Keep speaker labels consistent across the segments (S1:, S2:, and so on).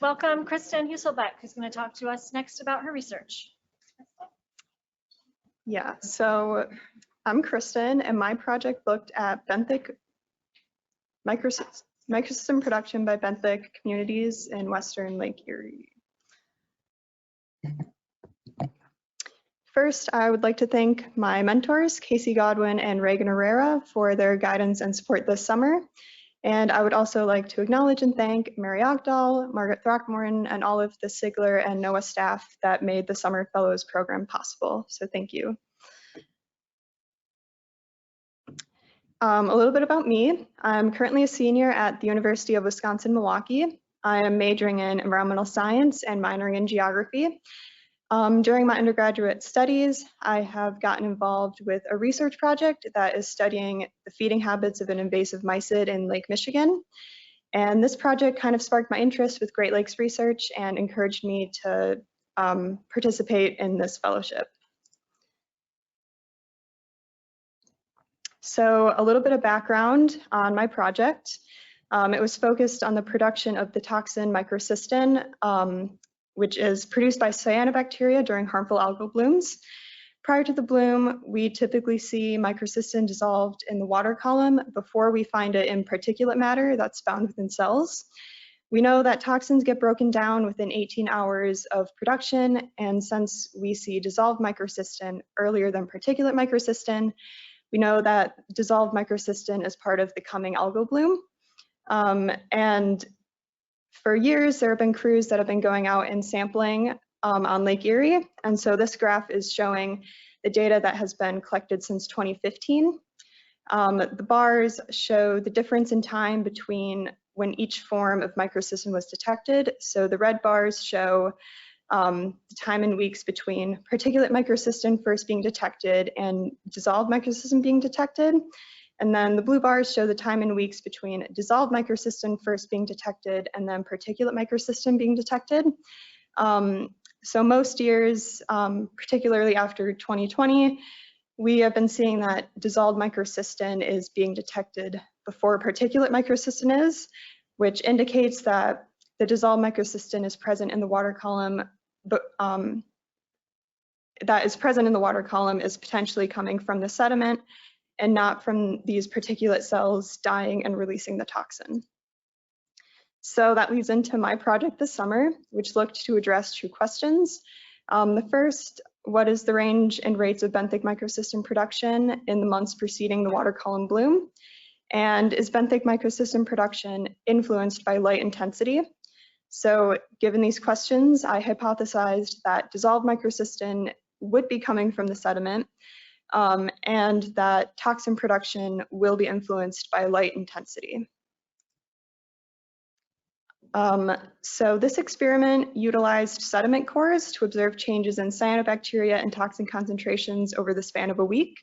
S1: welcome Kristin Huelsbeck, who's going to talk to us next about her research.
S2: Yeah, so I'm Kristin, and my project looked at benthic microcystin production by benthic communities in western Lake Erie. First, I would like to thank my mentors, Casey Godwin and Reagan Herrera, for their guidance and support this summer. And I would also like to acknowledge and thank Mary Ogdahl, Margaret Throckmorton, and all of the Sigler and NOAA staff that made the Summer Fellows program possible. So thank you. A little bit about me. I'm currently a senior at the University of Wisconsin-Milwaukee. I am majoring in environmental science and minoring in geography. During my undergraduate studies, I have gotten involved with a research project that is studying the feeding habits of an invasive mysid in Lake Michigan. And this project kind of sparked my interest with Great Lakes research and encouraged me to participate in this fellowship. So a little bit of background on my project. It was focused on the production of the toxin microcystin, which is produced by cyanobacteria during harmful algal blooms. Prior to the bloom, we typically see microcystin dissolved in the water column before we find it in particulate matter that's found within cells. We know that toxins get broken down within 18 hours of production, and since we see dissolved microcystin earlier than particulate microcystin, we know that dissolved microcystin is part of the coming algal bloom. And for years, there have been crews that have been going out and sampling on Lake Erie. And so this graph is showing the data that has been collected since 2015. The bars show the difference in time between when each form of microcystin was detected. So the red bars show the time in weeks between particulate microcystin first being detected and dissolved microcystin being detected. And then the blue bars show the time in weeks between dissolved microcystin first being detected and then particulate microcystin being detected. So most years, particularly after 2020, we have been seeing that dissolved microcystin is being detected before particulate microcystin is, which indicates that the dissolved microcystin is present in the water column, but that is present in the water column is potentially coming from the sediment and not from these particulate cells dying and releasing the toxin. So that leads into my project this summer, which looked to address two questions. The first, what is the range and rates of benthic microcystin production in the months preceding the water column bloom? And is benthic microcystin production influenced by light intensity? So given these questions, I hypothesized that dissolved microcystin would be coming from the sediment, and that toxin production will be influenced by light intensity. So this experiment utilized sediment cores to observe changes in cyanobacteria and toxin concentrations over the span of a week.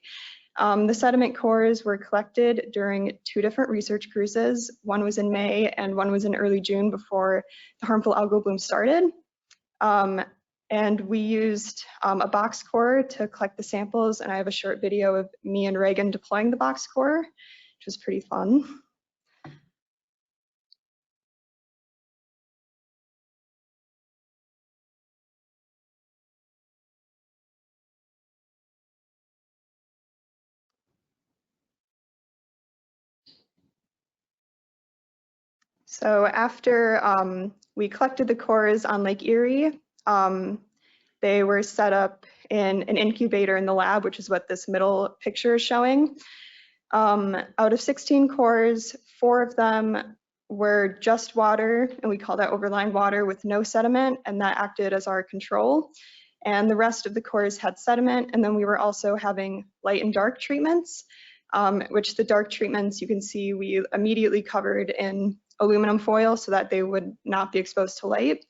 S2: The sediment cores were collected during two different research cruises. One was in May and one was in early June before the harmful algal bloom started. And we used a box core to collect the samples, and I have a short video of me and Reagan deploying the box core, which was pretty fun. So after we collected the cores on Lake Erie, they were set up in an incubator in the lab, which is what this middle picture is showing. Out of 16 cores, 4 of them were just water, and we call that overlying water with no sediment, and that acted as our control. And the rest of the cores had sediment, and then we were also having light and dark treatments, which the dark treatments you can see we immediately covered in aluminum foil so that they would not be exposed to light.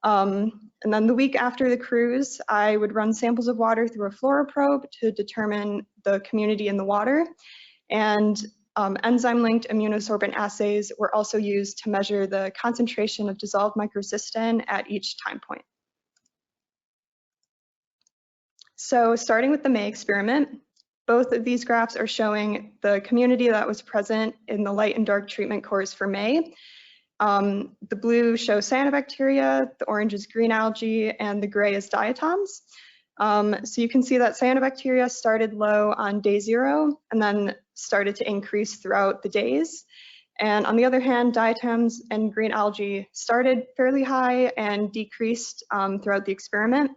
S2: And then the week after the cruise, I would run samples of water through a fluoroprobe to determine the community in the water. And enzyme-linked immunosorbent assays were also used to measure the concentration of dissolved microcystin at each time point. So starting with the May experiment, both of these graphs are showing the community that was present in the light and dark treatment cores for May. The blue shows cyanobacteria, the orange is green algae, and the gray is diatoms. So you can see that cyanobacteria started low on day 0 and then started to increase throughout the days. And on the other hand, diatoms and green algae started fairly high and decreased throughout the experiment.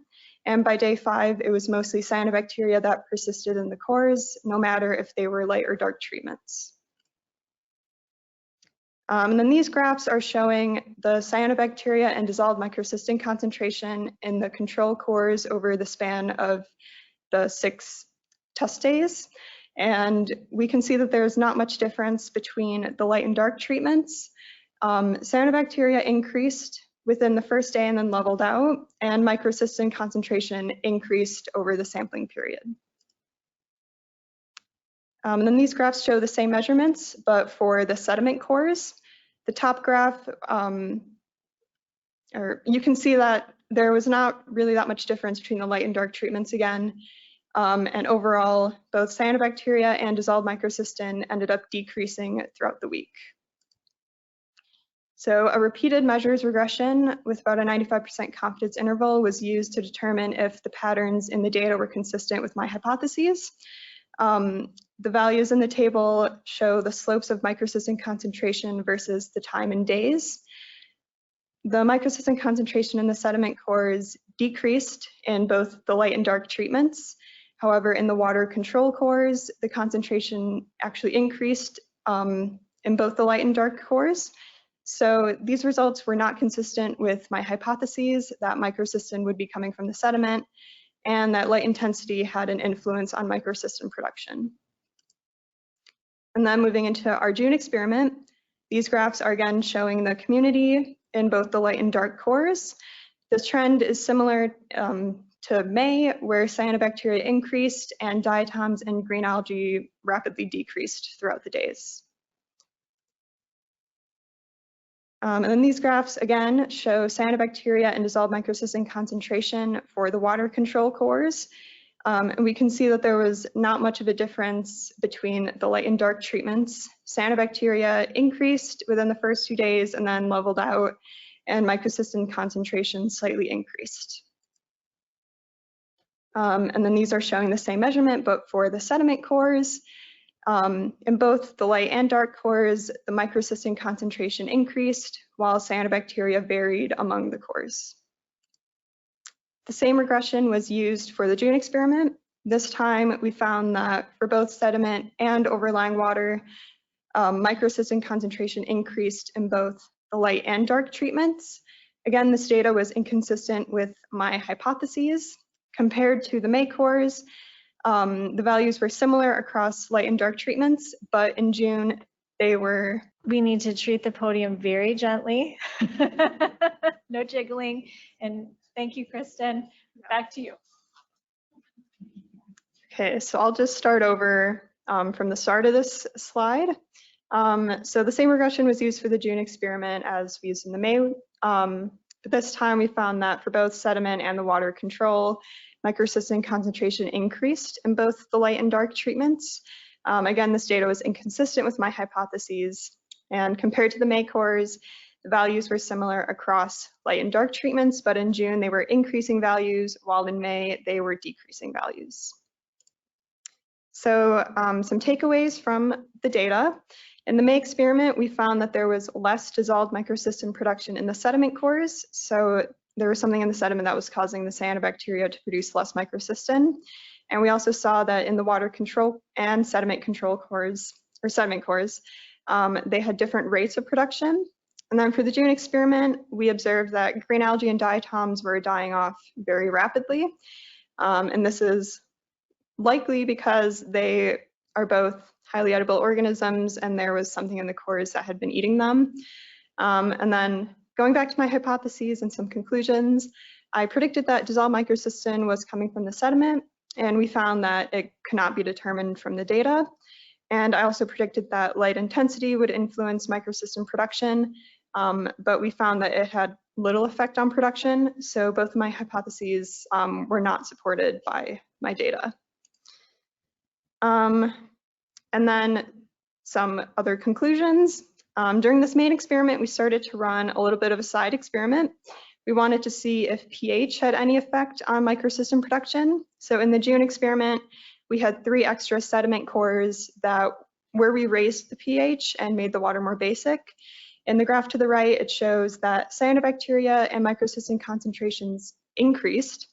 S2: And by day 5, it was mostly cyanobacteria that persisted in the cores, no matter if they were light or dark treatments. And then these graphs are showing the cyanobacteria and dissolved microcystin concentration in the control cores over the span of the 6 test days. And we can see that there's not much difference between the light and dark treatments. Cyanobacteria increased within the first day and then leveled out, and microcystin concentration increased over the sampling period. And then these graphs show the same measurements, but for the sediment cores. The top graph, you can see that there was not really that much difference between the light and dark treatments again. And overall, both cyanobacteria and dissolved microcystin ended up decreasing throughout the week. So a repeated measures regression with about a 95% confidence interval was used to determine if the patterns in the data were consistent with my hypotheses. The values in the table show the slopes of microcystin concentration versus the time in days. The microcystin concentration in the sediment cores decreased in both the light and dark treatments. However, in the water control cores, the concentration actually increased in both the light and dark cores. So these results were not consistent with my hypotheses that microcystin would be coming from the sediment and that light intensity had an influence on microcystin production. And then moving into our June experiment, these graphs are again showing the community in both the light and dark cores. This trend is similar to May, where cyanobacteria increased and diatoms and green algae rapidly decreased throughout the days. And then these graphs again show cyanobacteria and dissolved microcystin concentration for the water control cores. And we can see that there was not much of a difference between the light and dark treatments. Cyanobacteria increased within the first 2 days and then leveled out, and microcystin concentration slightly increased. And then these are showing the same measurement, but for the sediment cores. In both the light and dark cores, the microcystin concentration increased, while cyanobacteria varied among the cores. The same regression was used for the June experiment. This time, we found that for both sediment and overlying water, microcystin concentration increased in both the light and dark treatments. Again, this data was inconsistent with my hypotheses. Compared to the May cores, the values were similar across light and dark treatments, but in June, they were...
S1: We need to treat the podium very gently. No jiggling. And thank you, Kristin. Back to you.
S2: Okay, so I'll just start over from the start of this slide. So the same regression was used for the June experiment as we used in the May. But this time we found that for both sediment and the water control, microcystin concentration increased in both the light and dark treatments. Again, this data was inconsistent with my hypotheses, and compared to the May cores, the values were similar across light and dark treatments, but in June they were increasing values, while in May they were decreasing values. So some takeaways from the data. In the May experiment, we found that there was less dissolved microcystin production in the sediment cores. So there was something in the sediment that was causing the cyanobacteria to produce less microcystin. And we also saw that in the water control and sediment control cores, or sediment cores, they had different rates of production. And then for the June experiment, we observed that green algae and diatoms were dying off very rapidly. And this is likely because they are both highly edible organisms and there was something in the cores that had been eating them. And then going back to my hypotheses and some conclusions, I predicted that dissolved microcystin was coming from the sediment, and we found that it cannot be determined from the data. And I also predicted that light intensity would influence microcystin production, but we found that it had little effect on production. So both of my hypotheses were not supported by my data. And then some other conclusions. During this main experiment, we started to run a little bit of a side experiment. We wanted to see if pH had any effect on microcystin production. So in the June experiment, we had 3 extra sediment cores where we raised the pH and made the water more basic. In the graph to the right, it shows that cyanobacteria and microcystin concentrations increased.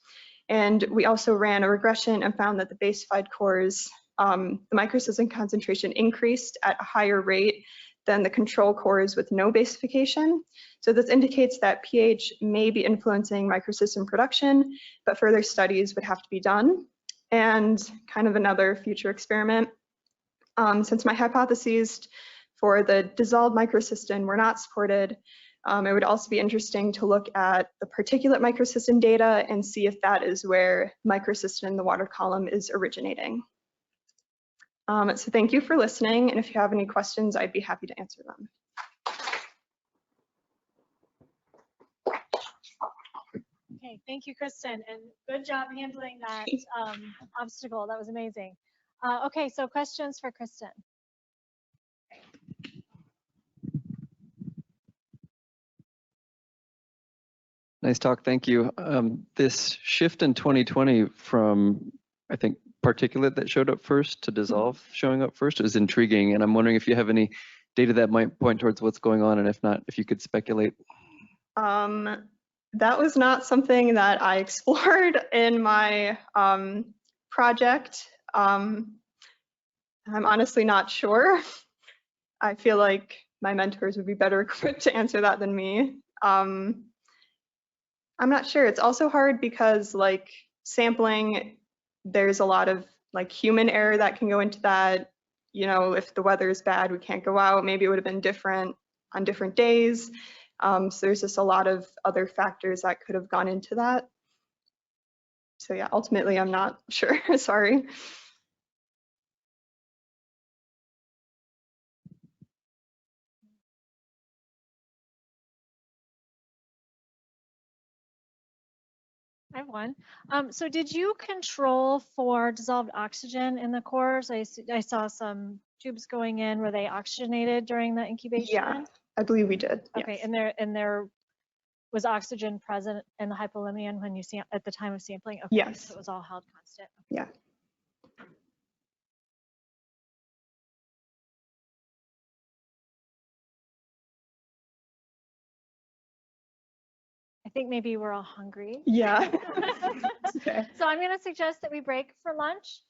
S2: And we also ran a regression and found that the basified cores, the microcystin concentration increased at a higher rate than the control cores with no basification. So this indicates that pH may be influencing microcystin production, but further studies would have to be done. And kind of another future experiment, since my hypotheses for the dissolved microcystin were not supported, it would also be interesting to look at the particulate microcystin data and see if that is where microcystin in the water column is originating. So thank you for listening, and if you have any questions, I'd be happy to answer them.
S1: Okay, thank you, Kristin, and good job handling that obstacle. That was amazing. Okay, so questions for Kristin.
S3: Nice talk, thank you. This shift in 2020 from, I think, particulate that showed up first to dissolve showing up first is intriguing, and I'm wondering if you have any data that might point towards what's going on, and if not, if you could speculate.
S2: That was not something that I explored in my project. I'm honestly not sure. I feel like my mentors would be better equipped to answer that than me. I'm not sure. It's also hard because like sampling, there's a lot of like human error that can go into that. You know, if the weather is bad, we can't go out. Maybe it would have been different on different days. So there's just a lot of other factors that could have gone into that. So yeah, ultimately, I'm not sure. Sorry.
S1: I have one. So did you control for dissolved oxygen in the cores? I saw some tubes going in. Were they oxygenated during the incubation?
S2: Yeah, I believe we did.
S1: Okay,
S2: Yes.
S1: and there was oxygen present in the hypolymian when you at the time of sampling? Okay,
S2: Yes.
S1: so it was all held constant.
S2: Yeah.
S1: I think maybe we're all hungry.
S2: Yeah. Okay.
S1: So I'm going to suggest that we break for lunch.